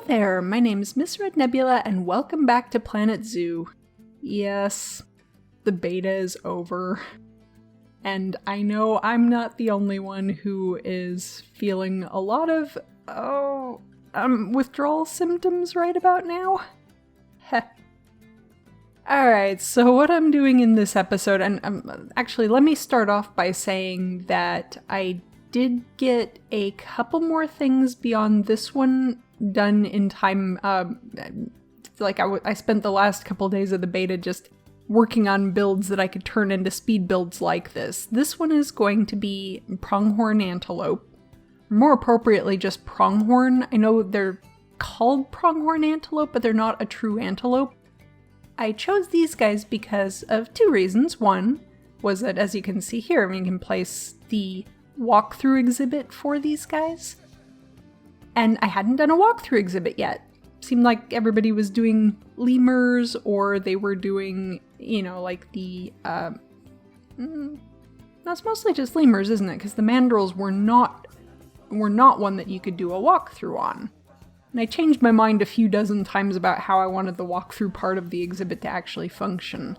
there, my name's Ms.RedNebula and welcome back to Planet Zoo. Yes, the beta is over. And I know I'm not the only one who is feeling a lot of, withdrawal symptoms right about now. Heh. Alright, so what I'm doing in this episode, and actually let me start off by saying that I did get a couple more things beyond this one done in time. I spent the last couple days of the beta just working on builds that I could turn into speed builds like this. This one is going to be pronghorn antelope. More appropriately, just pronghorn. I know they're called pronghorn antelope, but they're not a true antelope. I chose these guys because of two reasons. One was that, as you can see here, you can place the walkthrough exhibit for these guys. And I hadn't done a walkthrough exhibit yet. Seemed like everybody was doing lemurs, or they were doing, like the, that's mostly just lemurs, isn't it? Because the mandrills were not one that you could do a walkthrough on. And I changed my mind a few dozen times about how I wanted the walkthrough part of the exhibit to actually function.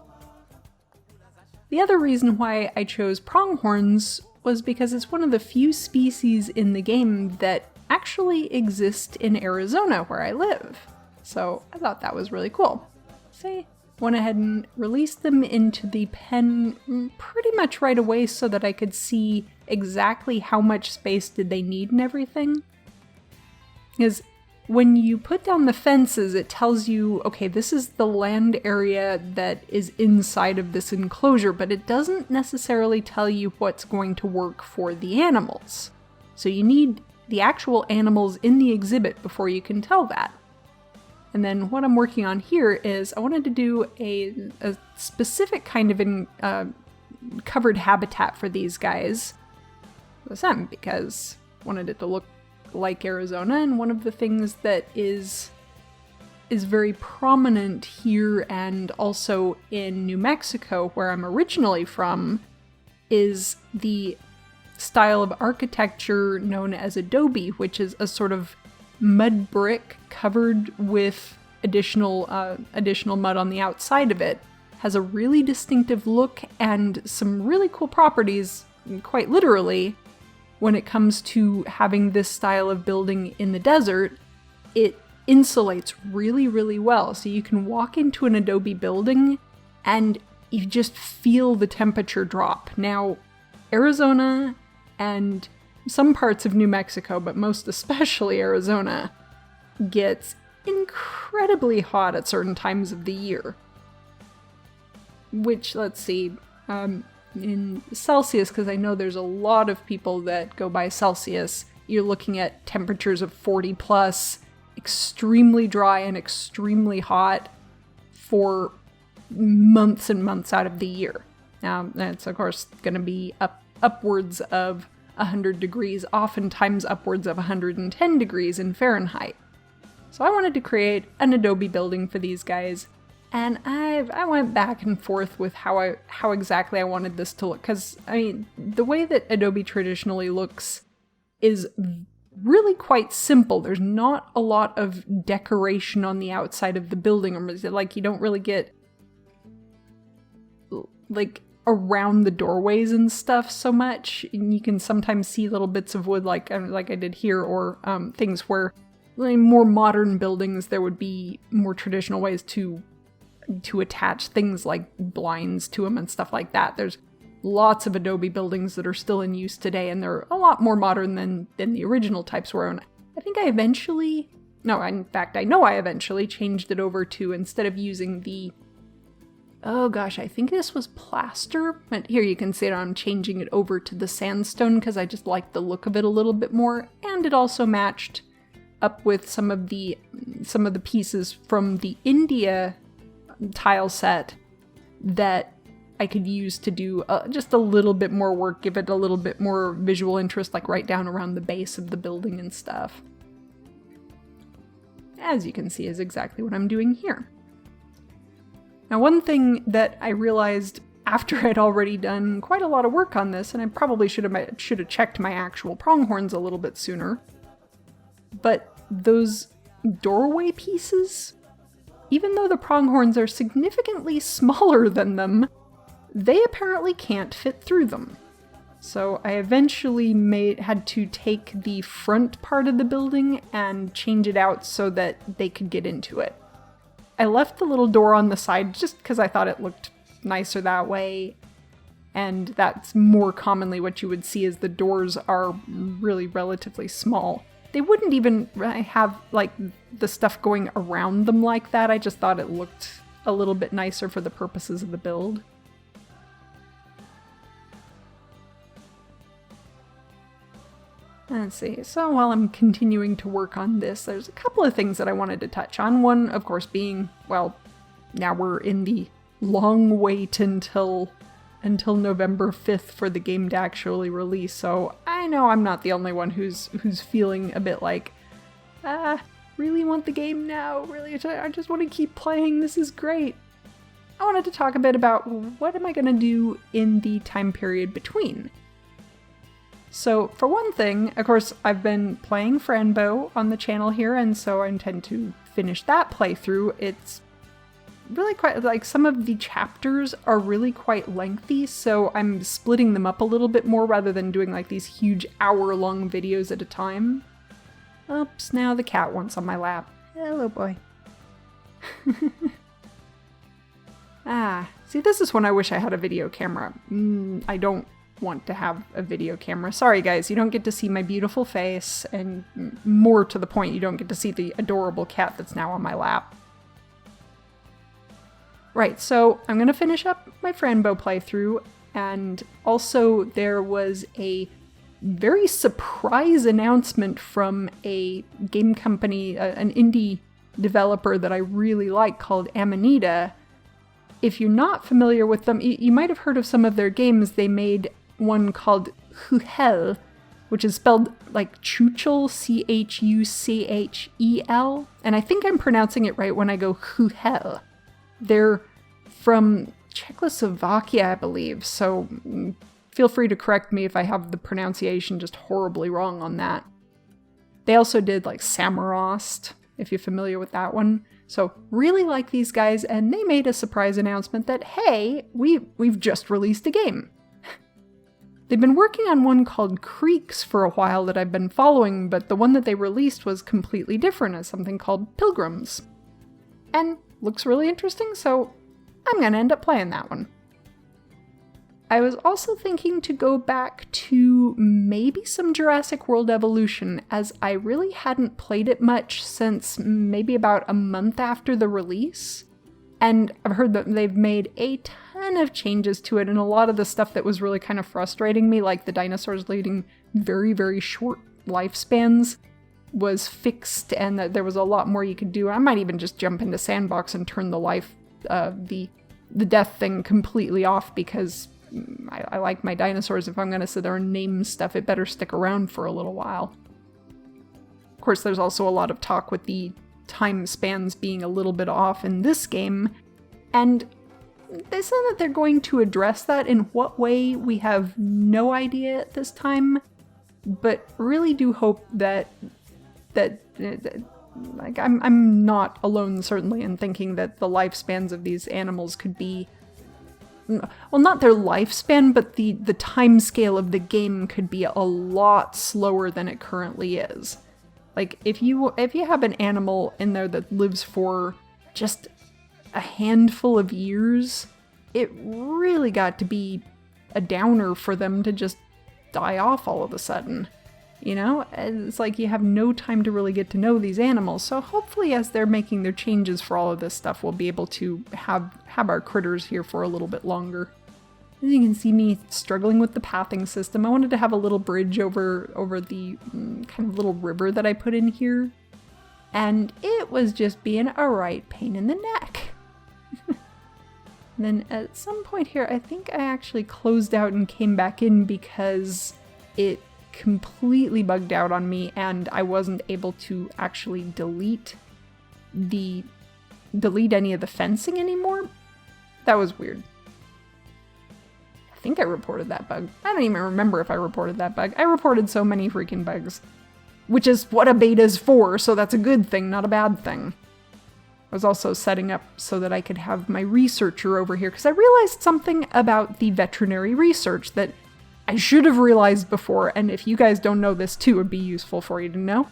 The other reason why I chose pronghorns was because it's one of the few species in the game that actually exist in Arizona, where I live. So I thought that was really cool. So went ahead and released them into the pen pretty much right away so that I could see exactly how much space did they need and everything. Because when you put down the fences, it tells you, okay, this is the land area that is inside of this enclosure, but it doesn't necessarily tell you what's going to work for the animals. So you need the actual animals in the exhibit before you can tell that. And then what I'm working on here is I wanted to do a specific kind of covered habitat for these guys. Because I wanted it to look like Arizona, and one of the things that is very prominent here and also in New Mexico, where I'm originally from, is the style of architecture known as adobe, which is a sort of mud brick covered with additional mud on the outside of it. Has a really distinctive look and some really cool properties, quite literally. When it comes to having this style of building in the desert, it insulates really, really well. So you can walk into an adobe building and you just feel the temperature drop. Now, Arizona and some parts of New Mexico, but most especially Arizona, gets incredibly hot at certain times of the year. Which, let's see, in Celsius, because I know there's a lot of people that go by Celsius, you're looking at temperatures of 40 plus, extremely dry and extremely hot for months and months out of the year. Now, that's of course going to be upwards of 100 degrees, oftentimes upwards of 110 degrees in Fahrenheit. So I wanted to create an adobe building for these guys. And I went back and forth with how exactly I wanted this to look, because, the way that Adobe traditionally looks is really quite simple. There's not a lot of decoration on the outside of the building, or you don't really get, around the doorways and stuff so much. And you can sometimes see little bits of wood like I did here, or things where, in more modern buildings, there would be more traditional ways to attach things like blinds to them and stuff like that. There's lots of adobe buildings that are still in use today, and they're a lot more modern than the original types were. And I think I know I eventually changed it over to, instead of using the, I think this was plaster, but here you can see it, I'm changing it over to the sandstone because I just like the look of it a little bit more, and it also matched up with some of the pieces from the India tile set that I could use to do just a little bit more work, give it a little bit more visual interest, like right down around the base of the building and stuff. As you can see, is exactly what I'm doing here. Now, one thing that I realized after I'd already done quite a lot of work on this, and I probably should have checked my actual pronghorns a little bit sooner, but those doorway pieces. Even though the pronghorns are significantly smaller than them, they apparently can't fit through them. So I eventually had to take the front part of the building and change it out so that they could get into it. I left the little door on the side just because I thought it looked nicer that way. And that's more commonly what you would see, is the doors are really relatively small. They wouldn't even have like the stuff going around them like that. I just thought it looked a little bit nicer for the purposes of the build. Let's see, so while I'm continuing to work on this, there's a couple of things that I wanted to touch on. One, of course, being, well, now we're in the long wait until November 5th for the game to actually release, so I know I'm not the only one who's feeling a bit like, really want the game now, really, I just want to keep playing, this is great. I wanted to talk a bit about what am I going to do in the time period between. So, for one thing, of course, I've been playing Franbo on the channel here, and so I intend to finish that playthrough. It's really quite, like, some of the chapters are really quite lengthy, so I'm splitting them up a little bit more rather than doing, like, these huge hour-long videos at a time. Oops, now the cat wants on my lap. Hello, boy. See, this is when I wish I had a video camera. I don't want to have a video camera. Sorry guys, you don't get to see my beautiful face, and more to the point, you don't get to see the adorable cat that's now on my lap. Right, so I'm gonna finish up my Franbo playthrough, and also there was a very surprise announcement from a game company, an indie developer that I really like called Amanita. If you're not familiar with them, you might have heard of some of their games. They made one called Chuchel, which is spelled like Chuchel, C-H-U-C-H-E-L, and I think I'm pronouncing it right when I go Chuchel. They're from Czechoslovakia, I believe, so feel free to correct me if I have the pronunciation just horribly wrong on that. They also did like Samarost, if you're familiar with that one. So really like these guys, and they made a surprise announcement that, hey, we've just released a game. They've been working on one called Creeks for a while that I've been following, but the one that they released was completely different, as something called Pilgrims. And looks really interesting, so I'm gonna end up playing that one. I was also thinking to go back to maybe some Jurassic World Evolution, as I really hadn't played it much since maybe about a month after the release. And I've heard that they've made a ton of changes to it, and a lot of the stuff that was really kind of frustrating me, like the dinosaurs leading very, very short lifespans, was fixed, and that there was a lot more you could do. I might even just jump into Sandbox and turn the death thing completely off, because I like my dinosaurs. If I'm going to sit there and name stuff, it better stick around for a little while. Of course, there's also a lot of talk with the time spans being a little bit off in this game, and they said that they're going to address that. In what way, we have no idea at this time, but really do hope that like, I'm not alone, certainly, in thinking that the lifespans of these animals could be, well, not their lifespan, but the time scale of the game could be a lot slower than it currently is. Like, if you have an animal in there that lives for just a handful of years, it really got to be a downer for them to just die off all of a sudden. You know, it's like you have no time to really get to know these animals. So hopefully, as they're making their changes for all of this stuff, we'll be able to have our critters here for a little bit longer. As you can see me struggling with the pathing system, I wanted to have a little bridge over the kind of little river that I put in here. And it was just being a right pain in the neck. Then at some point here, I think I actually closed out and came back in because it completely bugged out on me and I wasn't able to actually delete any of the fencing anymore. That was weird. I think I reported that bug. I don't even remember if I reported that bug. I reported so many freaking bugs. which is what a beta is for, so that's a good thing, not a bad thing. I was also setting up so that I could have my researcher over here, because I realized something about the veterinary research that I should have realized before, and if you guys don't know this too, it would be useful for you to know,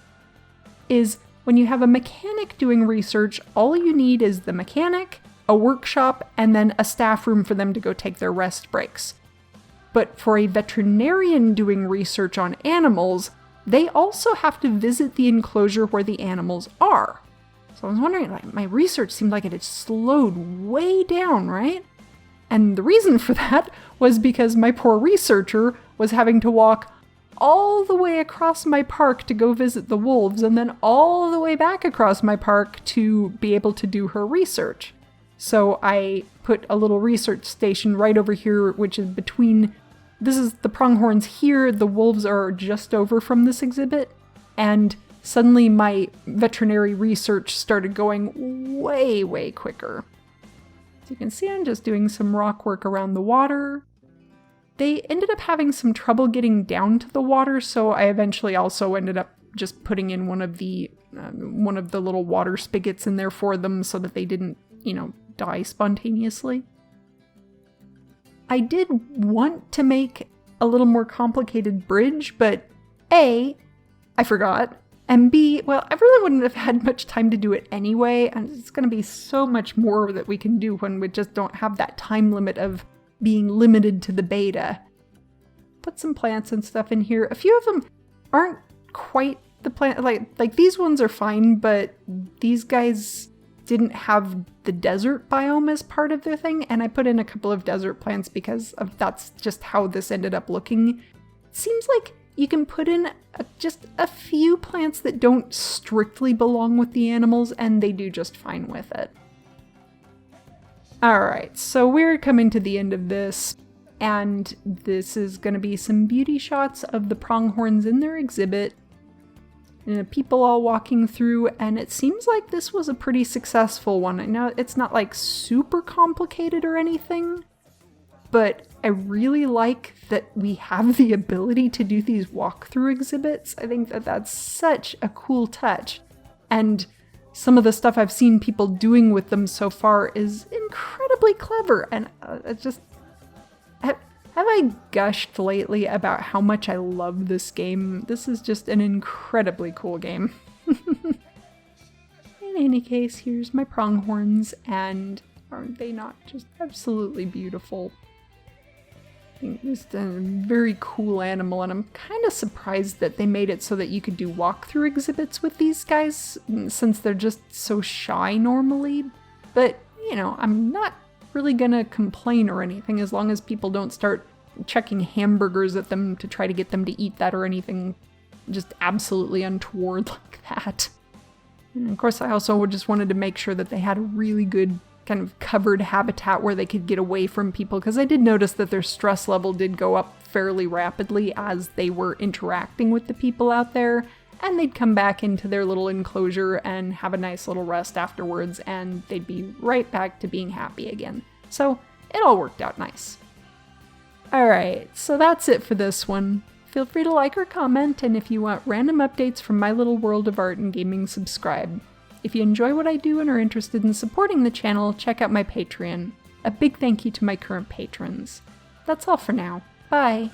is when you have a mechanic doing research, all you need is the mechanic, a workshop, and then a staff room for them to go take their rest breaks. But for a veterinarian doing research on animals, they also have to visit the enclosure where the animals are. So I was wondering, like, my research seemed like it had slowed way down, right? And the reason for that was because my poor researcher was having to walk all the way across my park to go visit the wolves, and then all the way back across my park to be able to do her research. So I put a little research station right over here, which is between, this is the pronghorns here, the wolves are just over from this exhibit, and suddenly my veterinary research started going way, way quicker. As you can see, I'm just doing some rock work around the water. They ended up having some trouble getting down to the water, so I eventually also ended up just putting in one of the little water spigots in there for them so that they didn't, die spontaneously. I did want to make a little more complicated bridge, but A, I forgot, and B, well, I really wouldn't have had much time to do it anyway, and it's going to be so much more that we can do when we just don't have that time limit of being limited to the beta. Put some plants and stuff in here. A few of them aren't quite the plant, like these ones are fine, but these guys didn't have the desert biome as part of their thing, and I put in a couple of desert plants because that's just how this ended up looking. It seems like you can put in just a few plants that don't strictly belong with the animals, and they do just fine with it. Alright, so we're coming to the end of this, and this is going to be some beauty shots of the pronghorns in their exhibit, and people all walking through, and it seems like this was a pretty successful one. I know it's not like super complicated or anything, but I really like that we have the ability to do these walkthrough exhibits. I think that that's such a cool touch, and some of the stuff I've seen people doing with them so far is incredibly clever, and have I gushed lately about how much I love this game? This is just an incredibly cool game. In any case, here's my pronghorns, and aren't they not just absolutely beautiful? Just a very cool animal, and I'm kind of surprised that they made it so that you could do walkthrough exhibits with these guys, since they're just so shy normally. But, I'm not really gonna complain or anything as long as people don't start chucking hamburgers at them to try to get them to eat that or anything just absolutely untoward like that. And of course, I also just wanted to make sure that they had a really good kind of covered habitat where they could get away from people, because I did notice that their stress level did go up fairly rapidly as they were interacting with the people out there, and they'd come back into their little enclosure and have a nice little rest afterwards, and they'd be right back to being happy again. So it all worked out nice. Alright, so that's it for this one. Feel free to like or comment, and if you want random updates from my little world of art and gaming, subscribe. If you enjoy what I do and are interested in supporting the channel, check out my Patreon. A big thank you to my current patrons. That's all for now. Bye!